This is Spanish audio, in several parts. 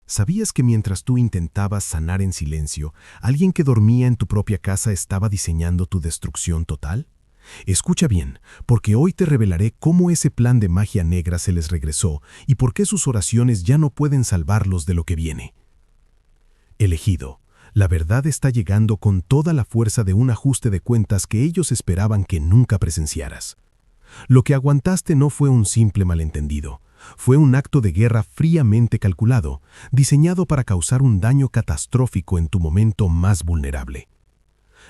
¿Sabías que mientras tú intentabas sanar en silencio, alguien que dormía en tu propia casa estaba diseñando tu destrucción total? Escucha bien, porque hoy te revelaré cómo ese plan de magia negra se les regresó y por qué sus oraciones ya no pueden salvarlos de lo que viene. Elegido, la verdad está llegando con toda la fuerza de un ajuste de cuentas que ellos esperaban que nunca presenciaras. Lo que aguantaste no fue un simple malentendido. Fue un acto de guerra fríamente calculado, diseñado para causar un daño catastrófico en tu momento más vulnerable.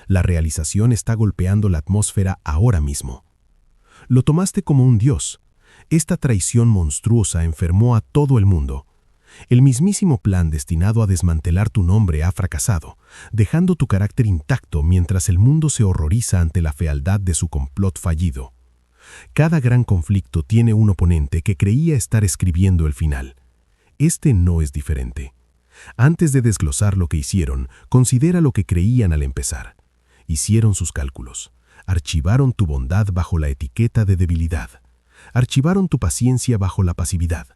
La realización está golpeando la atmósfera ahora mismo. Lo tomaste como un dios. Esta traición monstruosa enfermó a todo el mundo. El mismísimo plan destinado a desmantelar tu nombre ha fracasado, dejando tu carácter intacto mientras el mundo se horroriza ante la fealdad de su complot fallido. Cada gran conflicto tiene un oponente que creía estar escribiendo el final. Este no es diferente. Antes de desglosar lo que hicieron, considera lo que creían al empezar. Hicieron sus cálculos. Archivaron tu bondad bajo la etiqueta de debilidad. Archivaron tu paciencia bajo la pasividad.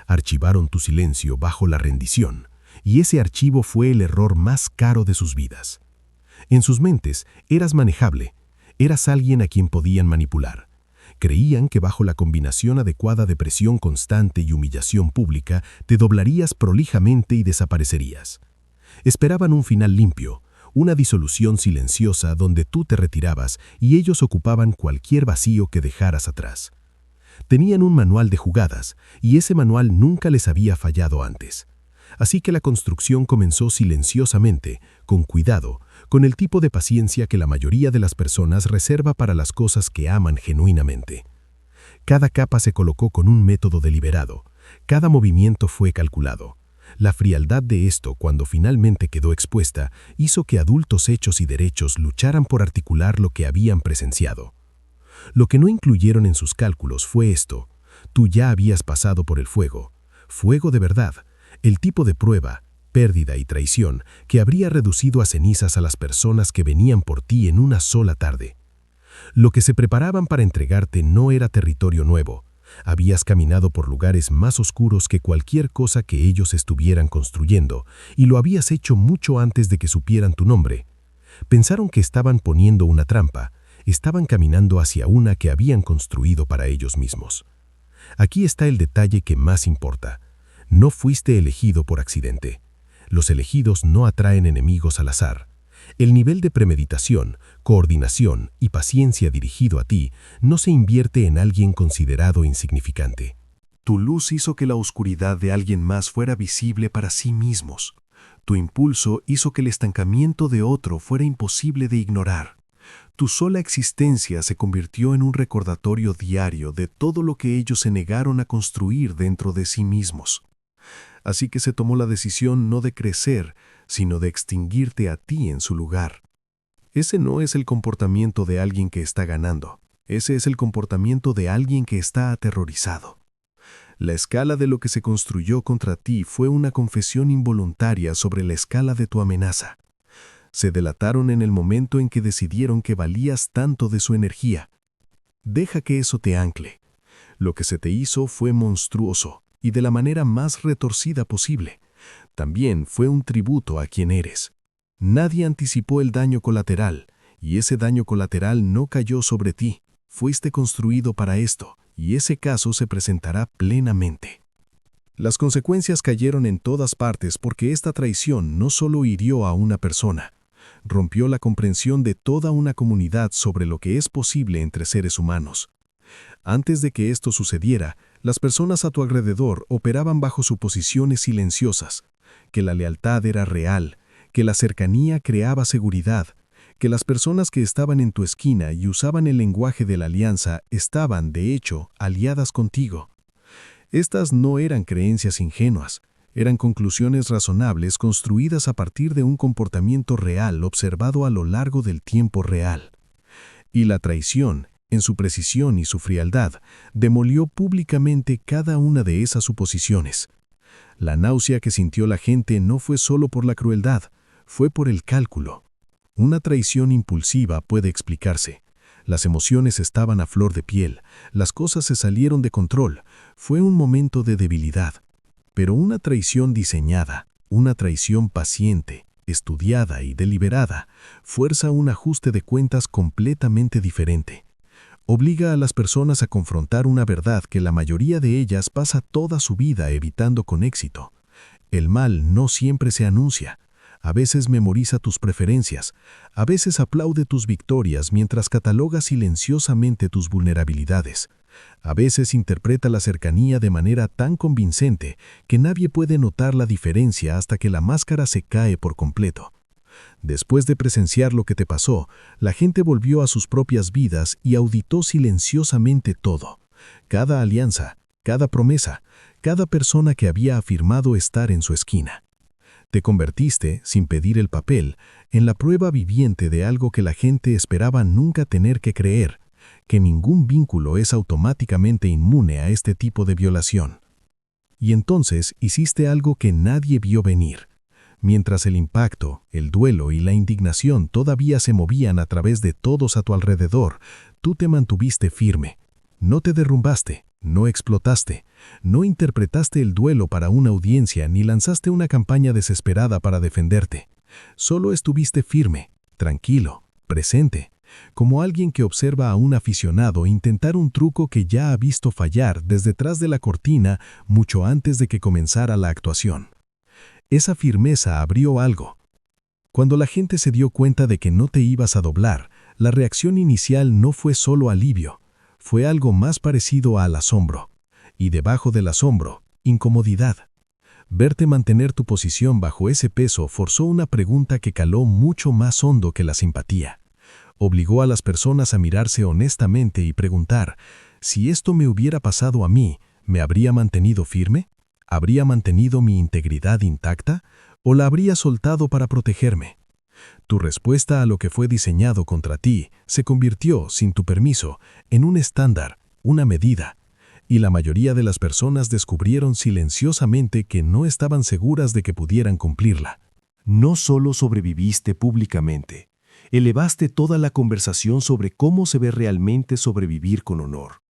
Archivaron tu silencio bajo la rendición. Y ese archivo fue el error más caro de sus vidas. En sus mentes, eras manejable. Eras alguien a quien podían manipular. Creían que bajo la combinación adecuada de presión constante y humillación pública te doblarías prolijamente y desaparecerías. Esperaban un final limpio, una disolución silenciosa donde tú te retirabas y ellos ocupaban cualquier vacío que dejaras atrás. Tenían un manual de jugadas y ese manual nunca les había fallado antes. Así que la construcción comenzó silenciosamente, con cuidado, con el tipo de paciencia que la mayoría de las personas reserva para las cosas que aman genuinamente. Cada capa se colocó con un método deliberado, cada movimiento fue calculado. La frialdad de esto, cuando finalmente quedó expuesta, hizo que adultos hechos y derechos lucharan por articular lo que habían presenciado. Lo que no incluyeron en sus cálculos fue esto: tú ya habías pasado por el fuego, fuego de verdad, el tipo de prueba, pérdida y traición que habría reducido a cenizas a las personas que venían por ti en una sola tarde. Lo que se preparaban para entregarte no era territorio nuevo. Habías caminado por lugares más oscuros que cualquier cosa que ellos estuvieran construyendo, y lo habías hecho mucho antes de que supieran tu nombre. Pensaron que estaban poniendo una trampa, estaban caminando hacia una que habían construido para ellos mismos. Aquí está el detalle que más importa. No fuiste elegido por accidente. Los elegidos no atraen enemigos al azar. El nivel de premeditación, coordinación y paciencia dirigido a ti no se invierte en alguien considerado insignificante. Tu luz hizo que la oscuridad de alguien más fuera visible para sí mismos. Tu impulso hizo que el estancamiento de otro fuera imposible de ignorar. Tu sola existencia se convirtió en un recordatorio diario de todo lo que ellos se negaron a construir dentro de sí mismos. Así que se tomó la decisión no de crecer, sino de extinguirte a ti en su lugar. Ese no es el comportamiento de alguien que está ganando. Ese es el comportamiento de alguien que está aterrorizado. La escala de lo que se construyó contra ti fue una confesión involuntaria sobre la escala de tu amenaza. Se delataron en el momento en que decidieron que valías tanto de su energía. Deja que eso te ancle. Lo que se te hizo fue monstruoso, y de la manera más retorcida posible. También fue un tributo a quien eres. Nadie anticipó el daño colateral, y ese daño colateral no cayó sobre ti. Fuiste construido para esto, y ese caso se presentará plenamente. Las consecuencias cayeron en todas partes porque esta traición no solo hirió a una persona, rompió la comprensión de toda una comunidad sobre lo que es posible entre seres humanos. Antes de que esto sucediera, las personas a tu alrededor operaban bajo suposiciones silenciosas, que la lealtad era real, que la cercanía creaba seguridad, que las personas que estaban en tu esquina y usaban el lenguaje de la alianza estaban, de hecho, aliadas contigo. Estas no eran creencias ingenuas, eran conclusiones razonables construidas a partir de un comportamiento real observado a lo largo del tiempo real. Y la traición, en su precisión y su frialdad, demolió públicamente cada una de esas suposiciones. La náusea que sintió la gente no fue solo por la crueldad, fue por el cálculo. Una traición impulsiva puede explicarse. Las emociones estaban a flor de piel, las cosas se salieron de control, fue un momento de debilidad. Pero una traición diseñada, una traición paciente, estudiada y deliberada, fuerza un ajuste de cuentas completamente diferente. Obliga a las personas a confrontar una verdad que la mayoría de ellas pasa toda su vida evitando con éxito. El mal no siempre se anuncia. A veces memoriza tus preferencias, a veces aplaude tus victorias mientras cataloga silenciosamente tus vulnerabilidades. A veces interpreta la cercanía de manera tan convincente que nadie puede notar la diferencia hasta que la máscara se cae por completo. Después de presenciar lo que te pasó, la gente volvió a sus propias vidas y auditó silenciosamente todo. Cada alianza, cada promesa, cada persona que había afirmado estar en su esquina. Te convertiste, sin pedir el papel, en la prueba viviente de algo que la gente esperaba nunca tener que creer, que ningún vínculo es automáticamente inmune a este tipo de violación. Y entonces hiciste algo que nadie vio venir. Mientras el impacto, el duelo y la indignación todavía se movían a través de todos a tu alrededor, tú te mantuviste firme. No te derrumbaste, no explotaste, no interpretaste el duelo para una audiencia ni lanzaste una campaña desesperada para defenderte. Solo estuviste firme, tranquilo, presente, como alguien que observa a un aficionado intentar un truco que ya ha visto fallar desde detrás de la cortina mucho antes de que comenzara la actuación. Esa firmeza abrió algo. Cuando la gente se dio cuenta de que no te ibas a doblar, la reacción inicial no fue solo alivio, fue algo más parecido al asombro. Y debajo del asombro, incomodidad. Verte mantener tu posición bajo ese peso forzó una pregunta que caló mucho más hondo que la simpatía. Obligó a las personas a mirarse honestamente y preguntar, si esto me hubiera pasado a mí, ¿me habría mantenido firme? ¿Habría mantenido mi integridad intacta? ¿O la habría soltado para protegerme? Tu respuesta a lo que fue diseñado contra ti se convirtió, sin tu permiso, en un estándar, una medida. Y la mayoría de las personas descubrieron silenciosamente que no estaban seguras de que pudieran cumplirla. No solo sobreviviste públicamente, elevaste toda la conversación sobre cómo se ve realmente sobrevivir con honor.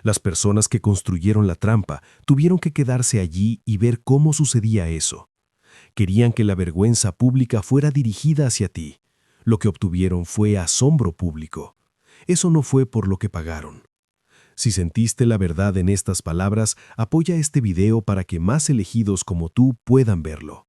Las personas que construyeron la trampa tuvieron que quedarse allí y ver cómo sucedía eso. Querían que la vergüenza pública fuera dirigida hacia ti. Lo que obtuvieron fue asombro público. Eso no fue por lo que pagaron. Si sentiste la verdad en estas palabras, apoya este video para que más elegidos como tú puedan verlo.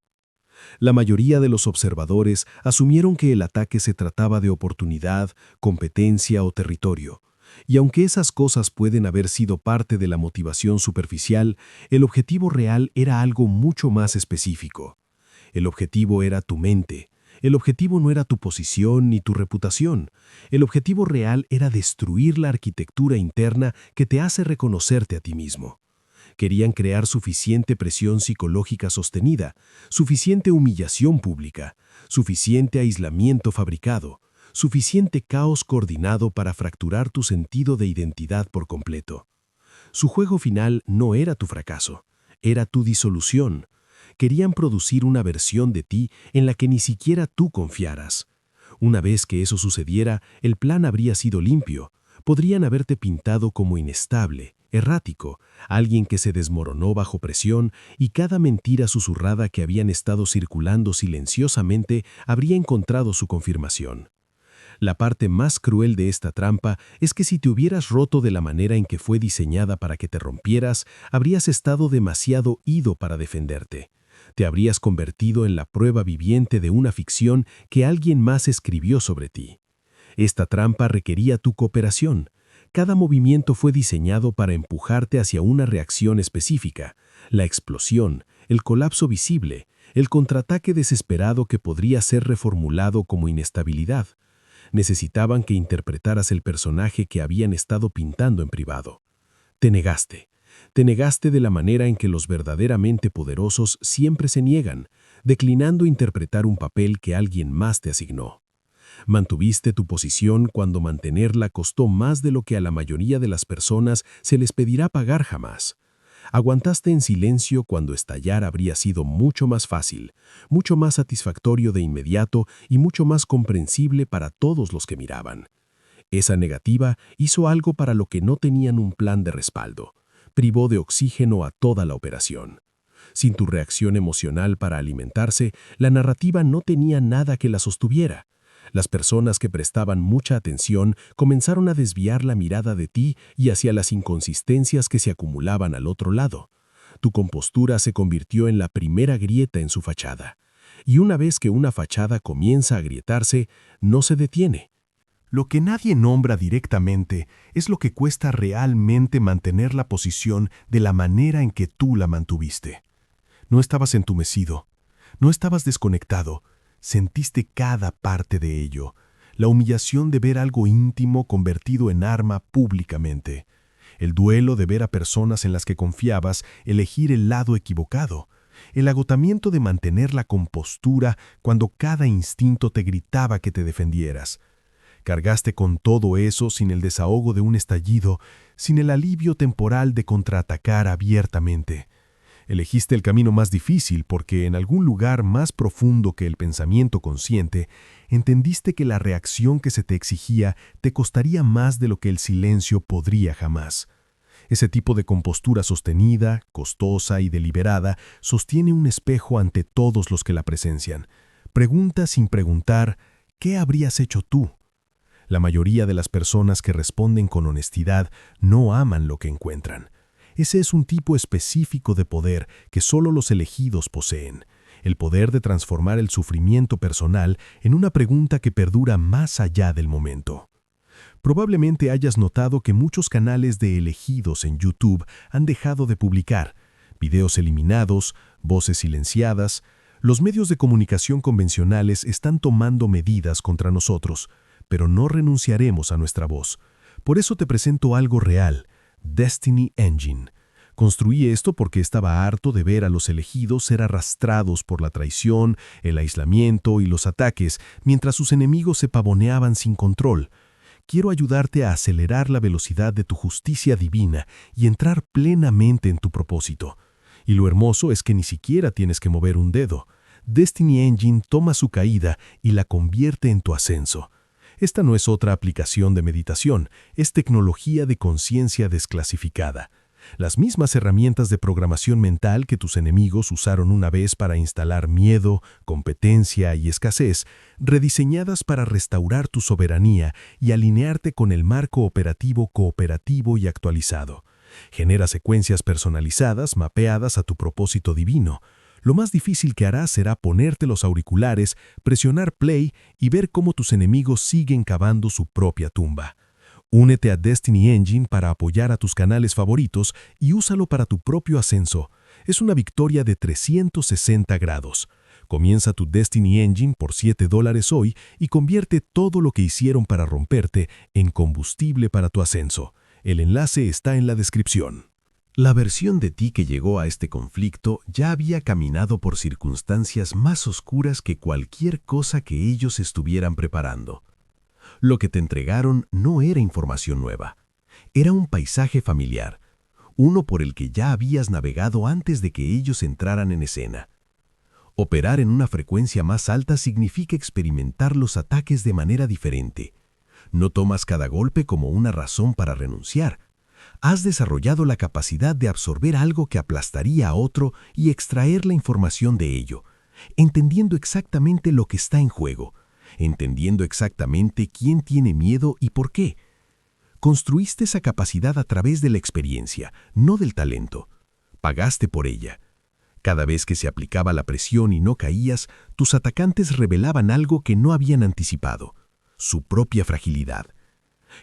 La mayoría de los observadores asumieron que el ataque se trataba de oportunidad, competencia o territorio. Y aunque esas cosas pueden haber sido parte de la motivación superficial, el objetivo real era algo mucho más específico. El objetivo era tu mente. El objetivo no era tu posición ni tu reputación. El objetivo real era destruir la arquitectura interna que te hace reconocerte a ti mismo. Querían crear suficiente presión psicológica sostenida, suficiente humillación pública, suficiente aislamiento fabricado, suficiente caos coordinado para fracturar tu sentido de identidad por completo. Su juego final no era tu fracaso, era tu disolución. Querían producir una versión de ti en la que ni siquiera tú confiaras. Una vez que eso sucediera, el plan habría sido limpio. Podrían haberte pintado como inestable, errático, alguien que se desmoronó bajo presión y cada mentira susurrada que habían estado circulando silenciosamente habría encontrado su confirmación. La parte más cruel de esta trampa es que si te hubieras roto de la manera en que fue diseñada para que te rompieras, habrías estado demasiado ido para defenderte. Te habrías convertido en la prueba viviente de una ficción que alguien más escribió sobre ti. Esta trampa requería tu cooperación. Cada movimiento fue diseñado para empujarte hacia una reacción específica, la explosión, el colapso visible, el contraataque desesperado que podría ser reformulado como inestabilidad. Necesitaban que interpretaras el personaje que habían estado pintando en privado. Te negaste. Te negaste de la manera en que los verdaderamente poderosos siempre se niegan, declinando interpretar un papel que alguien más te asignó. Mantuviste tu posición cuando mantenerla costó más de lo que a la mayoría de las personas se les pedirá pagar jamás. Aguantaste en silencio cuando estallar habría sido mucho más fácil, mucho más satisfactorio de inmediato y mucho más comprensible para todos los que miraban. Esa negativa hizo algo para lo que no tenían un plan de respaldo. Privó de oxígeno a toda la operación. Sin tu reacción emocional para alimentarse, la narrativa no tenía nada que la sostuviera. Las personas que prestaban mucha atención comenzaron a desviar la mirada de ti y hacia las inconsistencias que se acumulaban al otro lado. Tu compostura se convirtió en la primera grieta en su fachada. Y una vez que una fachada comienza a agrietarse, no se detiene. Lo que nadie nombra directamente es lo que cuesta realmente mantener la posición de la manera en que tú la mantuviste. No estabas entumecido, no estabas desconectado, sentiste cada parte de ello, la humillación de ver algo íntimo convertido en arma públicamente, el duelo de ver a personas en las que confiabas elegir el lado equivocado, el agotamiento de mantener la compostura cuando cada instinto te gritaba que te defendieras. Cargaste con todo eso sin el desahogo de un estallido, sin el alivio temporal de contraatacar abiertamente. Elegiste el camino más difícil porque en algún lugar más profundo que el pensamiento consciente, entendiste que la reacción que se te exigía te costaría más de lo que el silencio podría jamás. Ese tipo de compostura sostenida, costosa y deliberada sostiene un espejo ante todos los que la presencian. Pregunta sin preguntar, ¿qué habrías hecho tú? La mayoría de las personas que responden con honestidad no aman lo que encuentran. Ese es un tipo específico de poder que solo los elegidos poseen, el poder de transformar el sufrimiento personal en una pregunta que perdura más allá del momento. Probablemente hayas notado que muchos canales de elegidos en YouTube han dejado de publicar, videos eliminados, voces silenciadas. Los medios de comunicación convencionales están tomando medidas contra nosotros, pero no renunciaremos a nuestra voz. Por eso te presento algo real, Destiny Engine. Construí esto porque estaba harto de ver a los elegidos ser arrastrados por la traición, el aislamiento y los ataques, mientras sus enemigos se pavoneaban sin control. Quiero ayudarte a acelerar la velocidad de tu justicia divina y entrar plenamente en tu propósito. Y lo hermoso es que ni siquiera tienes que mover un dedo. Destiny Engine toma su caída y la convierte en tu ascenso. Esta no es otra aplicación de meditación, es tecnología de conciencia desclasificada. Las mismas herramientas de programación mental que tus enemigos usaron una vez para instalar miedo, competencia y escasez, rediseñadas para restaurar tu soberanía y alinearte con el marco operativo cooperativo y actualizado. Genera secuencias personalizadas mapeadas a tu propósito divino. Lo más difícil que harás será ponerte los auriculares, presionar play y ver cómo tus enemigos siguen cavando su propia tumba. Únete a Destiny Engine para apoyar a tus canales favoritos y úsalo para tu propio ascenso. Es una victoria de 360 grados. Comienza tu Destiny Engine por $7 hoy y convierte todo lo que hicieron para romperte en combustible para tu ascenso. El enlace está en la descripción. La versión de ti que llegó a este conflicto ya había caminado por circunstancias más oscuras que cualquier cosa que ellos estuvieran preparando. Lo que te entregaron no era información nueva. Era un paisaje familiar, uno por el que ya habías navegado antes de que ellos entraran en escena. Operar en una frecuencia más alta significa experimentar los ataques de manera diferente. No tomas cada golpe como una razón para renunciar. Has desarrollado la capacidad de absorber algo que aplastaría a otro y extraer la información de ello, entendiendo exactamente lo que está en juego, entendiendo exactamente quién tiene miedo y por qué. Construiste esa capacidad a través de la experiencia, no del talento. Pagaste por ella. Cada vez que se aplicaba la presión y no caías, tus atacantes revelaban algo que no habían anticipado, su propia fragilidad.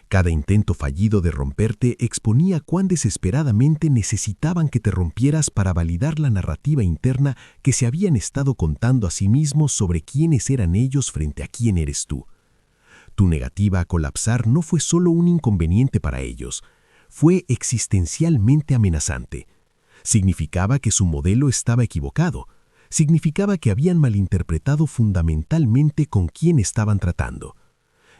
Cada intento fallido de romperte exponía cuán desesperadamente necesitaban que te rompieras para validar la narrativa interna que se habían estado contando a sí mismos sobre quiénes eran ellos frente a quién eres tú. Tu negativa a colapsar no fue solo un inconveniente para ellos, fue existencialmente amenazante. Significaba que su modelo estaba equivocado, significaba que habían malinterpretado fundamentalmente con quién estaban tratando.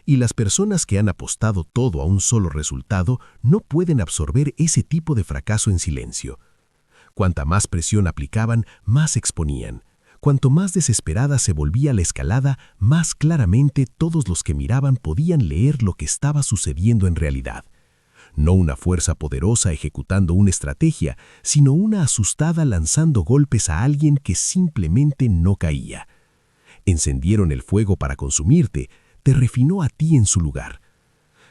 Y las personas que han apostado todo a un solo resultado no pueden absorber ese tipo de fracaso en silencio. Cuanta más presión aplicaban, más exponían. Cuanto más desesperada se volvía la escalada, más claramente todos los que miraban podían leer lo que estaba sucediendo en realidad. No una fuerza poderosa ejecutando una estrategia, sino una asustada lanzando golpes a alguien que simplemente no caía. Encendieron el fuego para consumirte, te refinó a ti en su lugar.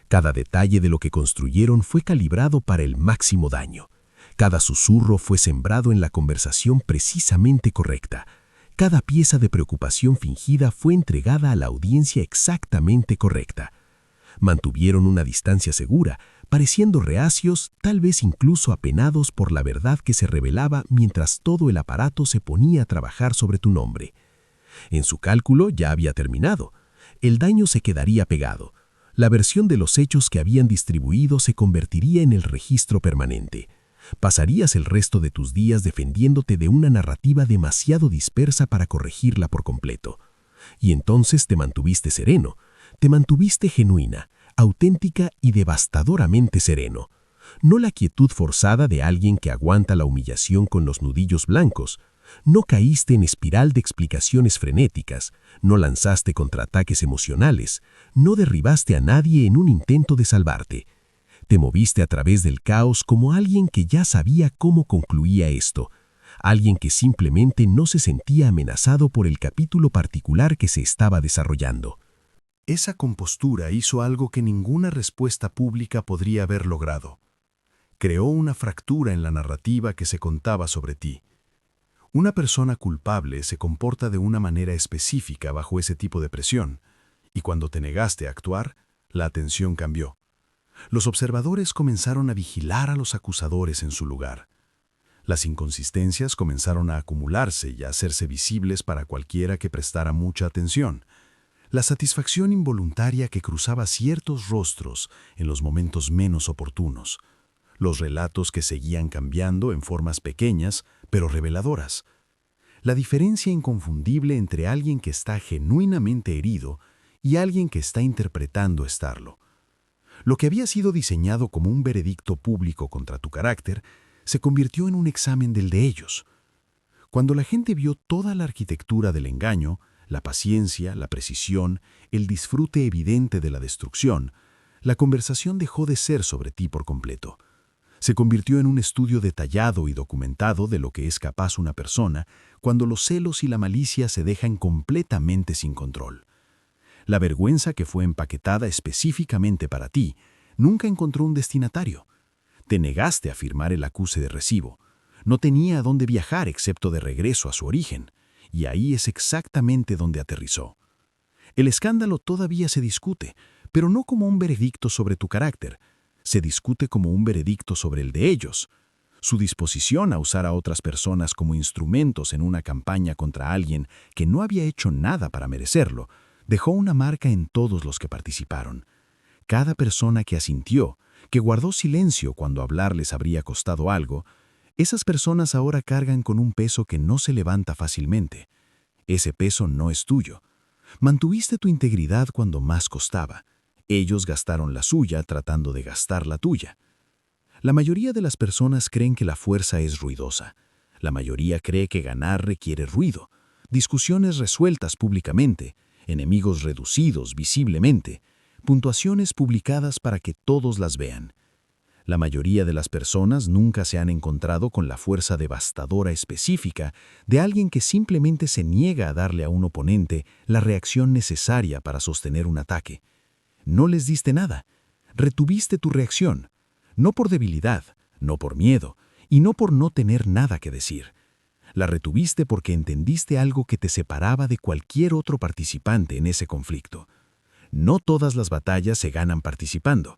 Cada detalle de lo que construyeron fue calibrado para el máximo daño. Cada susurro fue sembrado en la conversación precisamente correcta. Cada pieza de preocupación fingida fue entregada a la audiencia exactamente correcta. Mantuvieron una distancia segura, pareciendo reacios, tal vez incluso apenados por la verdad que se revelaba mientras todo el aparato se ponía a trabajar sobre tu nombre. En su cálculo ya había terminado. El daño se quedaría pegado. La versión de los hechos que habían distribuido se convertiría en el registro permanente. Pasarías el resto de tus días defendiéndote de una narrativa demasiado dispersa para corregirla por completo. Y entonces te mantuviste sereno, te mantuviste genuina, auténtica y devastadoramente sereno. No la quietud forzada de alguien que aguanta la humillación con los nudillos blancos. No caíste en espiral de explicaciones frenéticas, no lanzaste contraataques emocionales, no derribaste a nadie en un intento de salvarte. Te moviste a través del caos como alguien que ya sabía cómo concluía esto, alguien que simplemente no se sentía amenazado por el capítulo particular que se estaba desarrollando. Esa compostura hizo algo que ninguna respuesta pública podría haber logrado. Creó una fractura en la narrativa que se contaba sobre ti. Una persona culpable se comporta de una manera específica bajo ese tipo de presión, y cuando te negaste a actuar, la atención cambió. Los observadores comenzaron a vigilar a los acusadores en su lugar. Las inconsistencias comenzaron a acumularse y a hacerse visibles para cualquiera que prestara mucha atención. La satisfacción involuntaria que cruzaba ciertos rostros en los momentos menos oportunos. Los relatos que seguían cambiando en formas pequeñas, pero reveladoras. La diferencia inconfundible entre alguien que está genuinamente herido y alguien que está interpretando estarlo. Lo que había sido diseñado como un veredicto público contra tu carácter se convirtió en un examen del de ellos. Cuando la gente vio toda la arquitectura del engaño, la paciencia, la precisión, el disfrute evidente de la destrucción, la conversación dejó de ser sobre ti por completo. Se convirtió en un estudio detallado y documentado de lo que es capaz una persona cuando los celos y la malicia se dejan completamente sin control. La vergüenza que fue empaquetada específicamente para ti nunca encontró un destinatario. Te negaste a firmar el acuse de recibo. No tenía a dónde viajar excepto de regreso a su origen, y ahí es exactamente donde aterrizó. El escándalo todavía se discute, pero no como un veredicto sobre tu carácter. Se discute como un veredicto sobre el de ellos. Su disposición a usar a otras personas como instrumentos en una campaña contra alguien que no había hecho nada para merecerlo, dejó una marca en todos los que participaron. Cada persona que asintió, que guardó silencio cuando hablar les habría costado algo, esas personas ahora cargan con un peso que no se levanta fácilmente. Ese peso no es tuyo. Mantuviste tu integridad cuando más costaba. Ellos gastaron la suya tratando de gastar la tuya. La mayoría de las personas creen que la fuerza es ruidosa. La mayoría cree que ganar requiere ruido, discusiones resueltas públicamente, enemigos reducidos visiblemente, puntuaciones publicadas para que todos las vean. La mayoría de las personas nunca se han encontrado con la fuerza devastadora específica de alguien que simplemente se niega a darle a un oponente la reacción necesaria para sostener un ataque. No les diste nada. Retuviste tu reacción. No por debilidad, no por miedo, y no por no tener nada que decir. La retuviste porque entendiste algo que te separaba de cualquier otro participante en ese conflicto. No todas las batallas se ganan participando.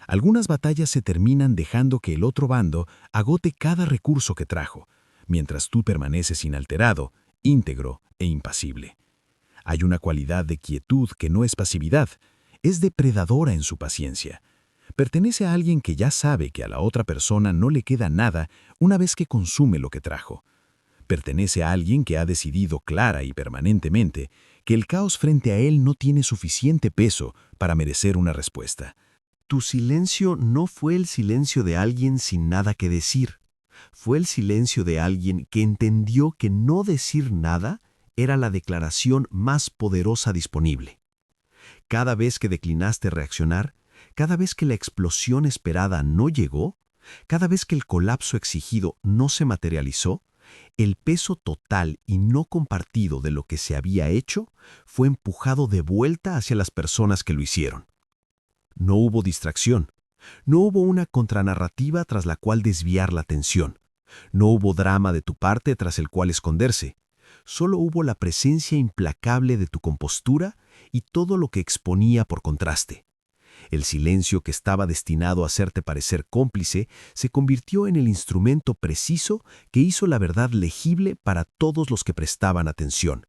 Algunas batallas se terminan dejando que el otro bando agote cada recurso que trajo, mientras tú permaneces inalterado, íntegro e impasible. Hay una cualidad de quietud que no es pasividad, es depredadora en su paciencia. Pertenece a alguien que ya sabe que a la otra persona no le queda nada una vez que consume lo que trajo. Pertenece a alguien que ha decidido clara y permanentemente que el caos frente a él no tiene suficiente peso para merecer una respuesta. Tu silencio no fue el silencio de alguien sin nada que decir. Fue el silencio de alguien que entendió que no decir nada era la declaración más poderosa disponible. Cada vez que declinaste reaccionar, cada vez que la explosión esperada no llegó, cada vez que el colapso exigido no se materializó, el peso total y no compartido de lo que se había hecho fue empujado de vuelta hacia las personas que lo hicieron. No hubo distracción, no hubo una contranarrativa tras la cual desviar la atención, no hubo drama de tu parte tras el cual esconderse, solo hubo la presencia implacable de tu compostura y todo lo que exponía por contraste. El silencio que estaba destinado a hacerte parecer cómplice se convirtió en el instrumento preciso que hizo la verdad legible para todos los que prestaban atención.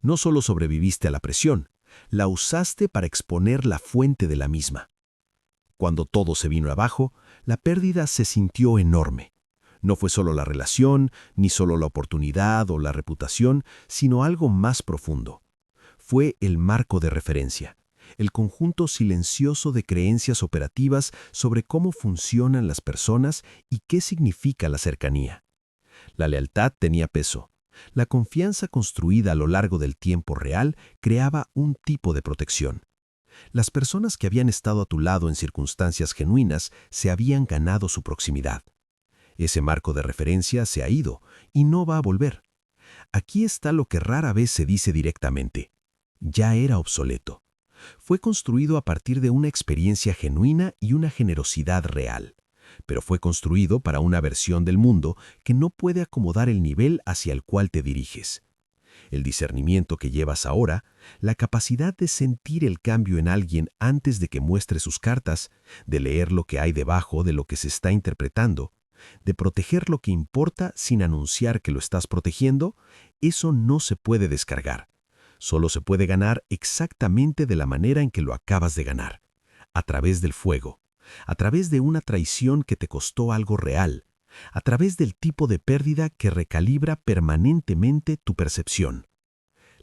No solo sobreviviste a la presión, la usaste para exponer la fuente de la misma. Cuando todo se vino abajo, la pérdida se sintió enorme. No fue solo la relación, ni solo la oportunidad o la reputación, sino algo más profundo. Fue el marco de referencia, el conjunto silencioso de creencias operativas sobre cómo funcionan las personas y qué significa la cercanía. La lealtad tenía peso. La confianza construida a lo largo del tiempo real creaba un tipo de protección. Las personas que habían estado a tu lado en circunstancias genuinas se habían ganado su proximidad. Ese marco de referencia se ha ido y no va a volver. Aquí está lo que rara vez se dice directamente. Ya era obsoleto. Fue construido a partir de una experiencia genuina y una generosidad real, pero fue construido para una versión del mundo que no puede acomodar el nivel hacia el cual te diriges. El discernimiento que llevas ahora, la capacidad de sentir el cambio en alguien antes de que muestre sus cartas, de leer lo que hay debajo de lo que se está interpretando, de proteger lo que importa sin anunciar que lo estás protegiendo, eso no se puede descargar. Solo se puede ganar exactamente de la manera en que lo acabas de ganar, a través del fuego, a través de una traición que te costó algo real, a través del tipo de pérdida que recalibra permanentemente tu percepción.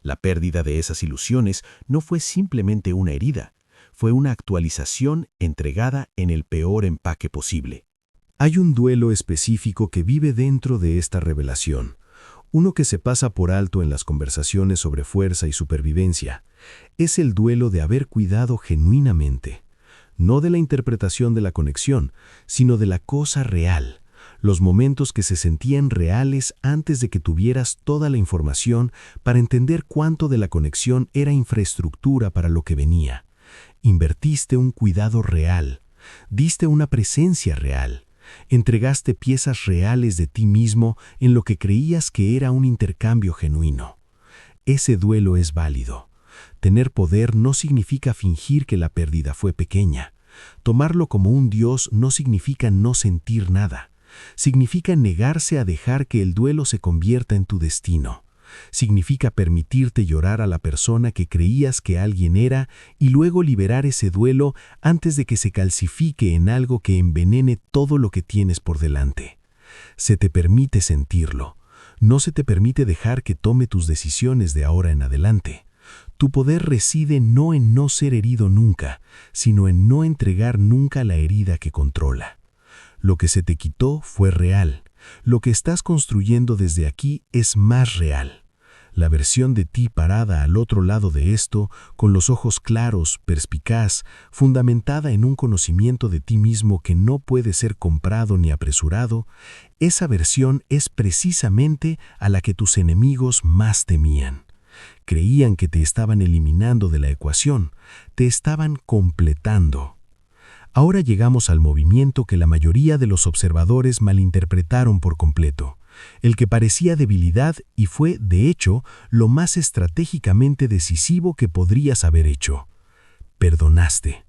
La pérdida de esas ilusiones no fue simplemente una herida, fue una actualización entregada en el peor empaque posible. Hay un duelo específico que vive dentro de esta revelación, uno que se pasa por alto en las conversaciones sobre fuerza y supervivencia. Es el duelo de haber cuidado genuinamente, no de la interpretación de la conexión, sino de la cosa real, los momentos que se sentían reales antes de que tuvieras toda la información para entender cuánto de la conexión era infraestructura para lo que venía. Invertiste un cuidado real, diste una presencia real. Entregaste piezas reales de ti mismo en lo que creías que era un intercambio genuino. Ese duelo es válido. Tener poder no significa fingir que la pérdida fue pequeña. Tomarlo como un dios no significa no sentir nada. Significa negarse a dejar que el duelo se convierta en tu destino. Significa permitirte llorar a la persona que creías que alguien era y luego liberar ese duelo antes de que se calcifique en algo que envenene todo lo que tienes por delante. Se te permite sentirlo. No se te permite dejar que tome tus decisiones de ahora en adelante. Tu poder reside no en no ser herido nunca, sino en no entregar nunca la herida que controla. Lo que se te quitó fue real. Lo que estás construyendo desde aquí es más real. La versión de ti parada al otro lado de esto, con los ojos claros, perspicaz, fundamentada en un conocimiento de ti mismo que no puede ser comprado ni apresurado, esa versión es precisamente a la que tus enemigos más temían. Creían que te estaban eliminando de la ecuación, te estaban completando. Ahora llegamos al movimiento que la mayoría de los observadores malinterpretaron por completo, el que parecía debilidad y fue, de hecho, lo más estratégicamente decisivo que podrías haber hecho. Perdonaste.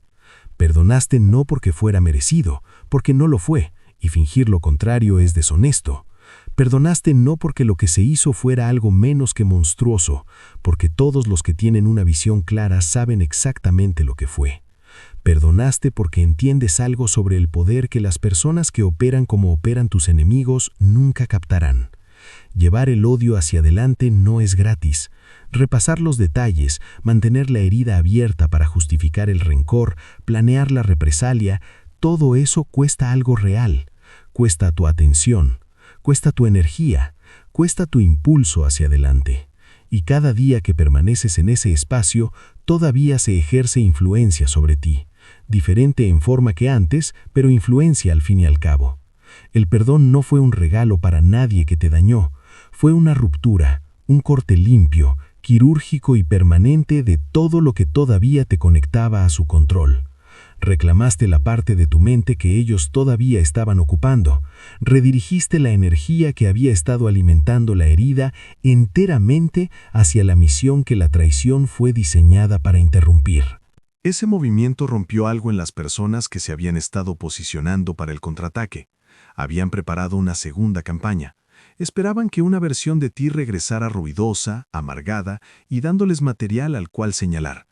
Perdonaste no porque fuera merecido, porque no lo fue, y fingir lo contrario es deshonesto. Perdonaste no porque lo que se hizo fuera algo menos que monstruoso, porque todos los que tienen una visión clara saben exactamente lo que fue. Perdonaste porque entiendes algo sobre el poder que las personas que operan como operan tus enemigos nunca captarán. Llevar el odio hacia adelante no es gratis. Repasar los detalles, mantener la herida abierta para justificar el rencor, planear la represalia, todo eso cuesta algo real. Cuesta tu atención, cuesta tu energía, cuesta tu impulso hacia adelante. Y cada día que permaneces en ese espacio, todavía se ejerce influencia sobre ti. diferente en forma que antes, pero influencia al fin y al cabo. El perdón no fue un regalo para nadie que te dañó, fue una ruptura, un corte limpio, quirúrgico y permanente de todo lo que todavía te conectaba a su control. Reclamaste la parte de tu mente que ellos todavía estaban ocupando. Redirigiste la energía que había estado alimentando la herida enteramente hacia la misión que la traición fue diseñada para interrumpir. Ese movimiento rompió algo en las personas que se habían estado posicionando para el contraataque. Habían preparado una segunda campaña. Esperaban que una versión de ti regresara ruidosa, amargada y dándoles material al cual señalar.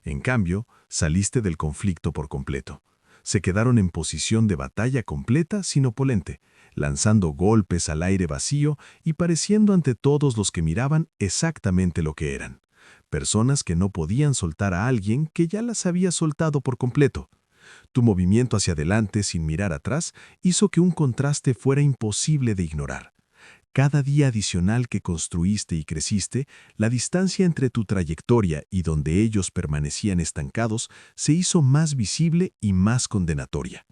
En cambio, saliste del conflicto por completo. Se quedaron en posición de batalla completa sin oponente, lanzando golpes al aire vacío y pareciendo ante todos los que miraban exactamente lo que eran. Personas que no podían soltar a alguien que ya las había soltado por completo. Tu movimiento hacia adelante sin mirar atrás hizo que un contraste fuera imposible de ignorar. Cada día adicional que construiste y creciste, la distancia entre tu trayectoria y donde ellos permanecían estancados se hizo más visible y más condenatoria.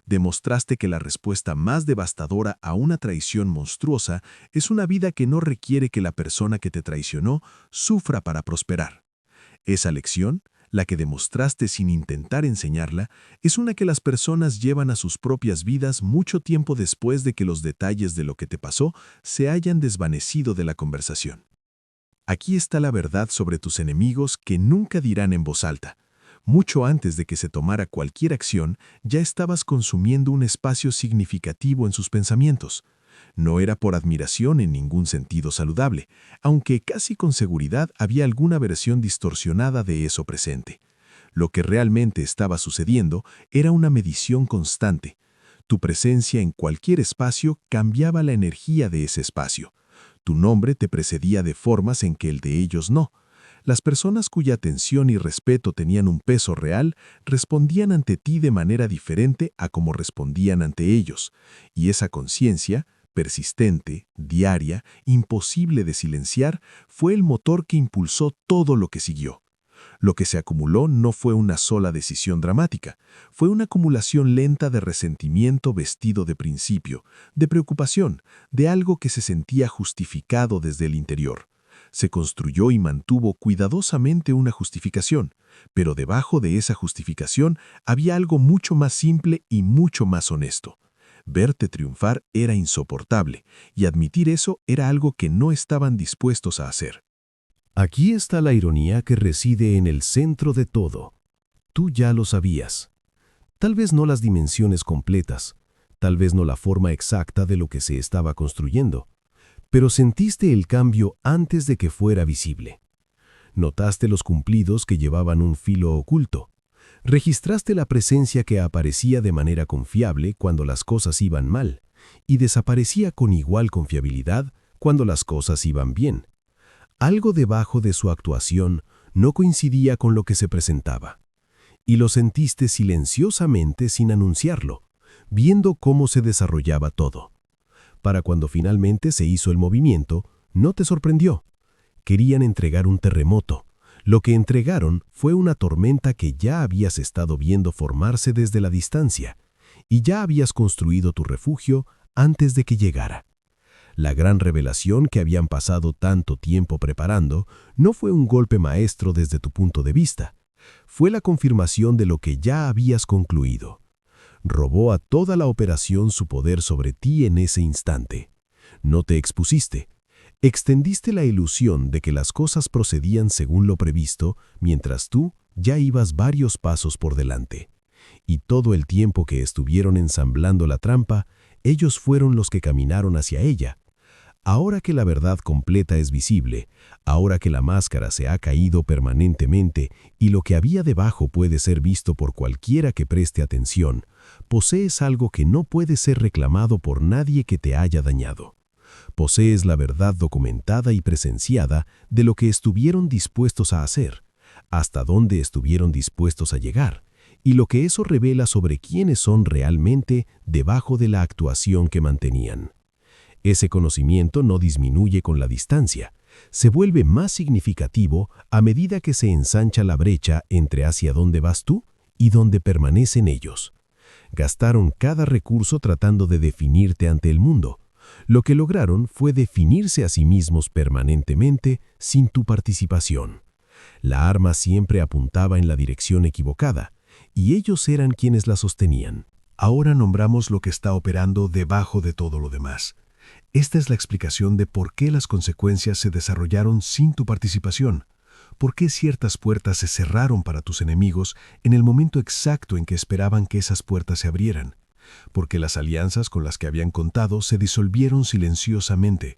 Demostraste que la respuesta más devastadora a una traición monstruosa es una vida que no requiere que la persona que te traicionó sufra para prosperar. Esa lección, la que demostraste sin intentar enseñarla, es una que las personas llevan a sus propias vidas mucho tiempo después de que los detalles de lo que te pasó se hayan desvanecido de la conversación. Aquí está la verdad sobre tus enemigos que nunca dirán en voz alta. Mucho antes de que se tomara cualquier acción, ya estabas consumiendo un espacio significativo en sus pensamientos. No era por admiración en ningún sentido saludable, aunque casi con seguridad había alguna versión distorsionada de eso presente. Lo que realmente estaba sucediendo era una medición constante. Tu presencia en cualquier espacio cambiaba la energía de ese espacio. Tu nombre te precedía de formas en que el de ellos no. Las personas cuya atención y respeto tenían un peso real respondían ante ti de manera diferente a como respondían ante ellos, y esa conciencia, persistente, diaria, imposible de silenciar, fue el motor que impulsó todo lo que siguió. Lo que se acumuló no fue una sola decisión dramática, fue una acumulación lenta de resentimiento vestido de principio, de preocupación, de algo que se sentía justificado desde el interior. Se construyó y mantuvo cuidadosamente una justificación, pero debajo de esa justificación había algo mucho más simple y mucho más honesto. Verte triunfar era insoportable, y admitir eso era algo que no estaban dispuestos a hacer. Aquí está la ironía que reside en el centro de todo. Tú ya lo sabías. Tal vez no las dimensiones completas, tal vez no la forma exacta de lo que se estaba construyendo, pero sentiste el cambio antes de que fuera visible. Notaste los cumplidos que llevaban un filo oculto. Registraste la presencia que aparecía de manera confiable cuando las cosas iban mal y desaparecía con igual confiabilidad cuando las cosas iban bien. Algo debajo de su actuación no coincidía con lo que se presentaba. Y lo sentiste silenciosamente sin anunciarlo, viendo cómo se desarrollaba todo. Para cuando finalmente se hizo el movimiento, no te sorprendió. Querían entregar un terremoto. Lo que entregaron fue una tormenta que ya habías estado viendo formarse desde la distancia, y ya habías construido tu refugio antes de que llegara. La gran revelación que habían pasado tanto tiempo preparando no fue un golpe maestro desde tu punto de vista. Fue la confirmación de lo que ya habías concluido. Robó a toda la operación su poder sobre ti en ese instante. No te expusiste. Extendiste la ilusión de que las cosas procedían según lo previsto, mientras tú ya ibas varios pasos por delante. Y todo el tiempo que estuvieron ensamblando la trampa, ellos fueron los que caminaron hacia ella. Ahora que la verdad completa es visible, ahora que la máscara se ha caído permanentemente y lo que había debajo puede ser visto por cualquiera que preste atención, posees algo que no puede ser reclamado por nadie que te haya dañado. Posees la verdad documentada y presenciada de lo que estuvieron dispuestos a hacer, hasta dónde estuvieron dispuestos a llegar, y lo que eso revela sobre quiénes son realmente debajo de la actuación que mantenían. Ese conocimiento no disminuye con la distancia, se vuelve más significativo a medida que se ensancha la brecha entre hacia dónde vas tú y donde permanecen ellos. Gastaron cada recurso tratando de definirte ante el mundo. Lo que lograron fue definirse a sí mismos permanentemente sin tu participación. La arma siempre apuntaba en la dirección equivocada, y ellos eran quienes la sostenían. Ahora nombramos lo que está operando debajo de todo lo demás. Esta es la explicación de por qué las consecuencias se desarrollaron sin tu participación. ¿Por qué ciertas puertas se cerraron para tus enemigos en el momento exacto en que esperaban que esas puertas se abrieran? Porque las alianzas con las que habían contado se disolvieron silenciosamente.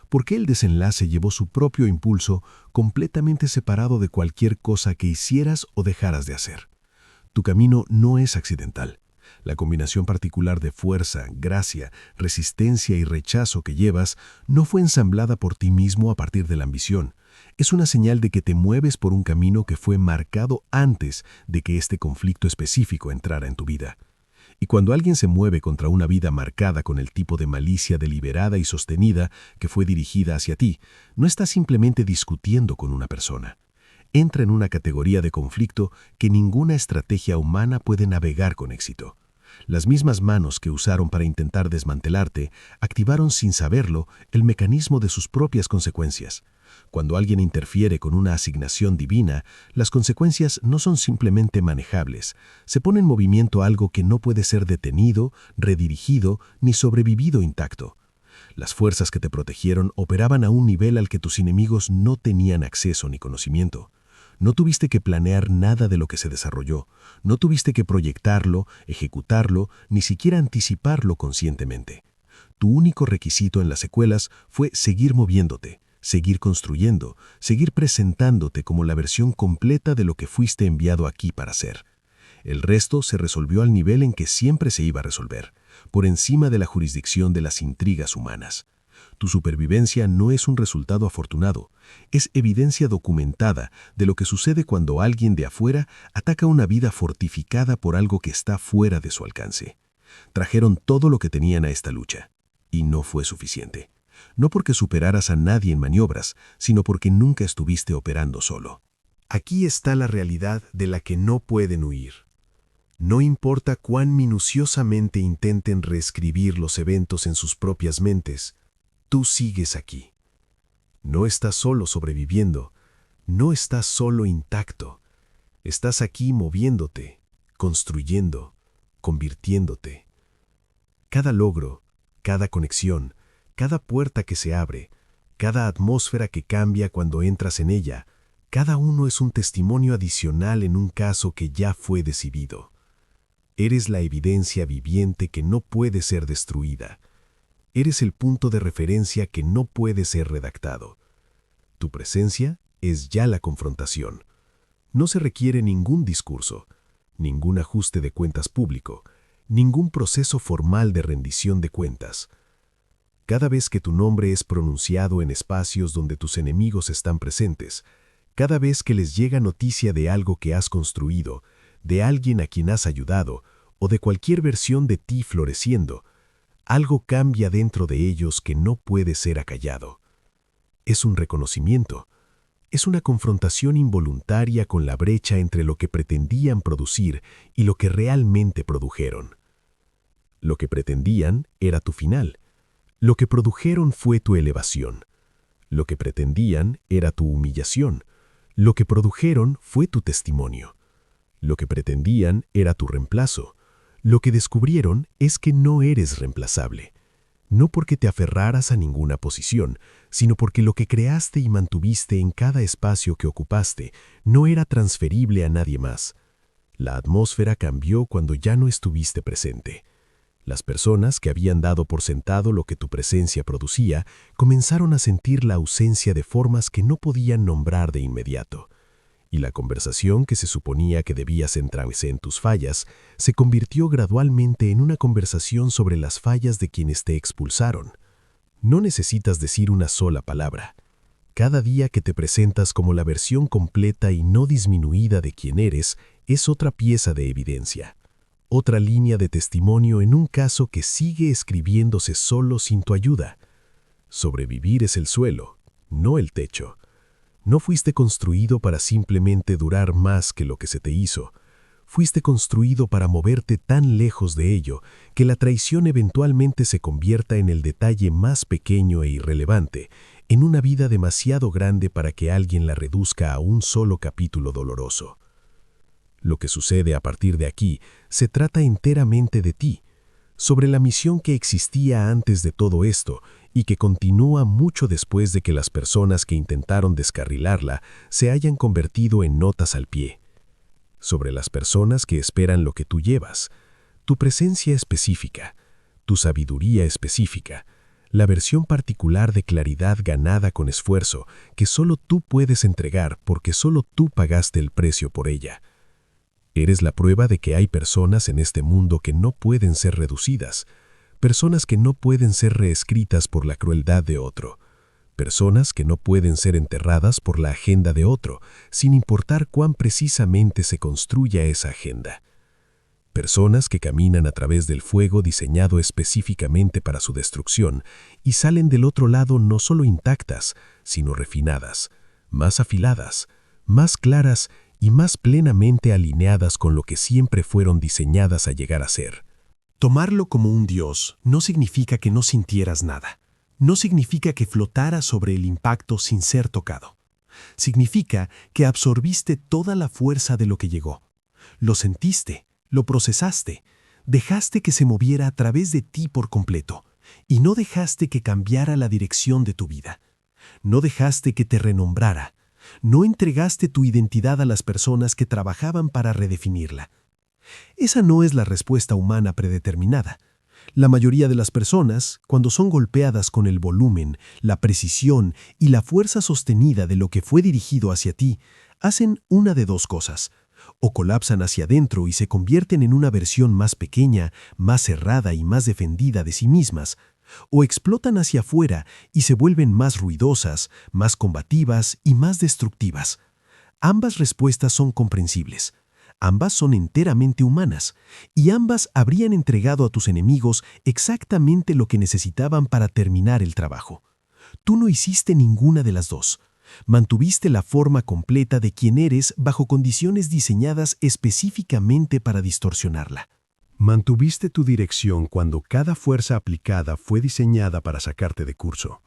Porque el desenlace llevó su propio impulso completamente separado de cualquier cosa que hicieras o dejaras de hacer. Tu camino no es accidental. La combinación particular de fuerza, gracia, resistencia y rechazo que llevas no fue ensamblada por ti mismo a partir de la ambición. Es una señal de que te mueves por un camino que fue marcado antes de que este conflicto específico entrara en tu vida. Y cuando alguien se mueve contra una vida marcada con el tipo de malicia deliberada y sostenida que fue dirigida hacia ti, no está simplemente discutiendo con una persona. Entra en una categoría de conflicto que ninguna estrategia humana puede navegar con éxito. Las mismas manos que usaron para intentar desmantelarte activaron sin saberlo el mecanismo de sus propias consecuencias. Cuando alguien interfiere con una asignación divina, las consecuencias no son simplemente manejables. Se pone en movimiento algo que no puede ser detenido, redirigido ni sobrevivido intacto. Las fuerzas que te protegieron operaban a un nivel al que tus enemigos no tenían acceso ni conocimiento. No tuviste que planear nada de lo que se desarrolló. No tuviste que proyectarlo, ejecutarlo, ni siquiera anticiparlo conscientemente. Tu único requisito en las secuelas fue seguir moviéndote, seguir construyendo, seguir presentándote como la versión completa de lo que fuiste enviado aquí para ser. El resto se resolvió al nivel en que siempre se iba a resolver, por encima de la jurisdicción de las intrigas humanas. Tu supervivencia no es un resultado afortunado, es evidencia documentada de lo que sucede cuando alguien de afuera ataca una vida fortificada por algo que está fuera de su alcance. Trajeron todo lo que tenían a esta lucha, y no fue suficiente. No porque superaras a nadie en maniobras, sino porque nunca estuviste operando solo. Aquí está la realidad de la que no pueden huir. No importa cuán minuciosamente intenten reescribir los eventos en sus propias mentes, tú sigues aquí. No estás solo sobreviviendo, no estás solo intacto. Estás aquí moviéndote, construyendo, convirtiéndote. Cada logro, cada conexión, cada puerta que se abre, cada atmósfera que cambia cuando entras en ella, cada uno es un testimonio adicional en un caso que ya fue decidido. Eres la evidencia viviente que no puede ser destruida. Eres el punto de referencia que no puede ser redactado. Tu presencia es ya la confrontación. No se requiere ningún discurso, ningún ajuste de cuentas público, ningún proceso formal de rendición de cuentas. Cada vez que tu nombre es pronunciado en espacios donde tus enemigos están presentes, cada vez que les llega noticia de algo que has construido, de alguien a quien has ayudado o de cualquier versión de ti floreciendo, algo cambia dentro de ellos que no puede ser acallado. Es un reconocimiento. Es una confrontación involuntaria con la brecha entre lo que pretendían producir y lo que realmente produjeron. Lo que pretendían era tu final. Lo que produjeron fue tu elevación. Lo que pretendían era tu humillación. Lo que produjeron fue tu testimonio. Lo que pretendían era tu reemplazo. Lo que descubrieron es que no eres reemplazable. No porque te aferraras a ninguna posición, sino porque lo que creaste y mantuviste en cada espacio que ocupaste no era transferible a nadie más. La atmósfera cambió cuando ya no estuviste presente. Las personas que habían dado por sentado lo que tu presencia producía comenzaron a sentir la ausencia de formas que no podían nombrar de inmediato. Y la conversación que se suponía que debía centrarse en tus fallas se convirtió gradualmente en una conversación sobre las fallas de quienes te expulsaron. No necesitas decir una sola palabra. Cada día que te presentas como la versión completa y no disminuida de quien eres es otra pieza de evidencia. Otra línea de testimonio en un caso que sigue escribiéndose solo sin tu ayuda. Sobrevivir es el suelo, no el techo. No fuiste construido para simplemente durar más que lo que se te hizo. Fuiste construido para moverte tan lejos de ello que la traición eventualmente se convierta en el detalle más pequeño e irrelevante, en una vida demasiado grande para que alguien la reduzca a un solo capítulo doloroso. Lo que sucede a partir de aquí se trata enteramente de ti, sobre la misión que existía antes de todo esto y que continúa mucho después de que las personas que intentaron descarrilarla se hayan convertido en notas al pie. Sobre las personas que esperan lo que tú llevas, tu presencia específica, tu sabiduría específica, la versión particular de claridad ganada con esfuerzo que solo tú puedes entregar porque solo tú pagaste el precio por ella. Eres la prueba de que hay personas en este mundo que no pueden ser reducidas, personas que no pueden ser reescritas por la crueldad de otro, personas que no pueden ser enterradas por la agenda de otro, sin importar cuán precisamente se construya esa agenda. Personas que caminan a través del fuego diseñado específicamente para su destrucción y salen del otro lado no solo intactas, sino refinadas, más afiladas, más claras y más plenamente alineadas con lo que siempre fueron diseñadas a llegar a ser. Tomarlo como un dios no significa que no sintieras nada. No significa que flotaras sobre el impacto sin ser tocado. Significa que absorbiste toda la fuerza de lo que llegó. Lo sentiste, lo procesaste, dejaste que se moviera a través de ti por completo y no dejaste que cambiara la dirección de tu vida. No dejaste que te renombrara. No entregaste tu identidad a las personas que trabajaban para redefinirla. Esa no es la respuesta humana predeterminada. La mayoría de las personas, cuando son golpeadas con el volumen, la precisión y la fuerza sostenida de lo que fue dirigido hacia ti, hacen una de dos cosas. O colapsan hacia adentro y se convierten en una versión más pequeña, más cerrada y más defendida de sí mismas, o explotan hacia afuera y se vuelven más ruidosas, más combativas y más destructivas. Ambas respuestas son comprensibles. Ambas son enteramente humanas, y ambas habrían entregado a tus enemigos exactamente lo que necesitaban para terminar el trabajo. Tú no hiciste ninguna de las dos. Mantuviste la forma completa de quien eres bajo condiciones diseñadas específicamente para distorsionarla. Mantuviste tu dirección cuando cada fuerza aplicada fue diseñada para sacarte de curso.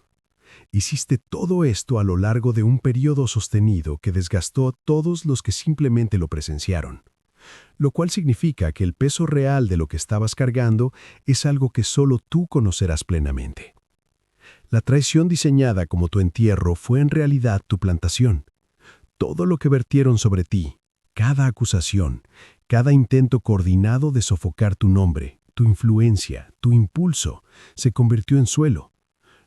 Hiciste todo esto a lo largo de un periodo sostenido que desgastó a todos los que simplemente lo presenciaron, lo cual significa que el peso real de lo que estabas cargando es algo que solo tú conocerás plenamente. La traición diseñada como tu entierro fue en realidad tu plantación. Todo lo que vertieron sobre ti, cada acusación, cada intento coordinado de sofocar tu nombre, tu influencia, tu impulso, se convirtió en suelo.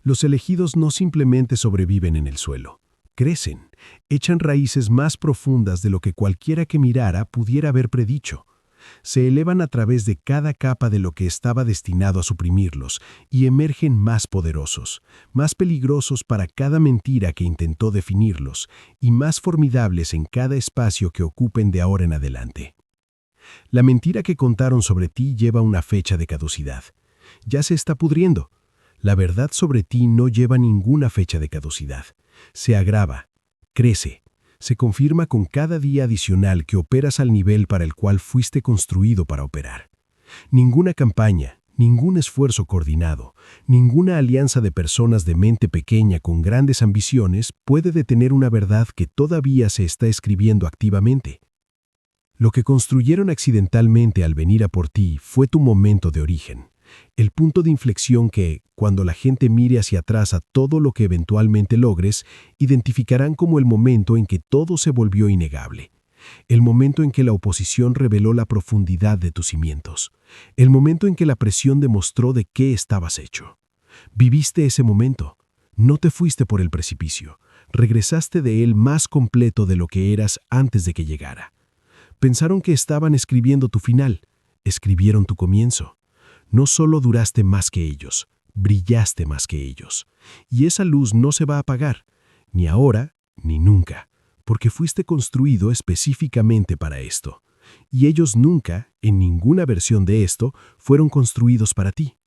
Los elegidos no simplemente sobreviven en el suelo, crecen, echan raíces más profundas de lo que cualquiera que mirara pudiera haber predicho. Se elevan a través de cada capa de lo que estaba destinado a suprimirlos y emergen más poderosos, más peligrosos para cada mentira que intentó definirlos y más formidables en cada espacio que ocupen de ahora en adelante. La mentira que contaron sobre ti lleva una fecha de caducidad. Ya se está pudriendo. La verdad sobre ti no lleva ninguna fecha de caducidad. Se agrava, crece, se confirma con cada día adicional que operas al nivel para el cual fuiste construido para operar. Ninguna campaña, ningún esfuerzo coordinado, ninguna alianza de personas de mente pequeña con grandes ambiciones puede detener una verdad que todavía se está escribiendo activamente. Lo que construyeron accidentalmente al venir a por ti fue tu momento de origen. El punto de inflexión que, cuando la gente mire hacia atrás a todo lo que eventualmente logres, identificarán como el momento en que todo se volvió innegable. El momento en que la oposición reveló la profundidad de tus cimientos. El momento en que la presión demostró de qué estabas hecho. Viviste ese momento. No te fuiste por el precipicio. Regresaste de él más completo de lo que eras antes de que llegara. Pensaron que estaban escribiendo tu final. Escribieron tu comienzo. No solo duraste más que ellos, brillaste más que ellos. Y esa luz no se va a apagar, ni ahora ni nunca, porque fuiste construido específicamente para esto. Y ellos nunca, en ninguna versión de esto, fueron construidos para ti.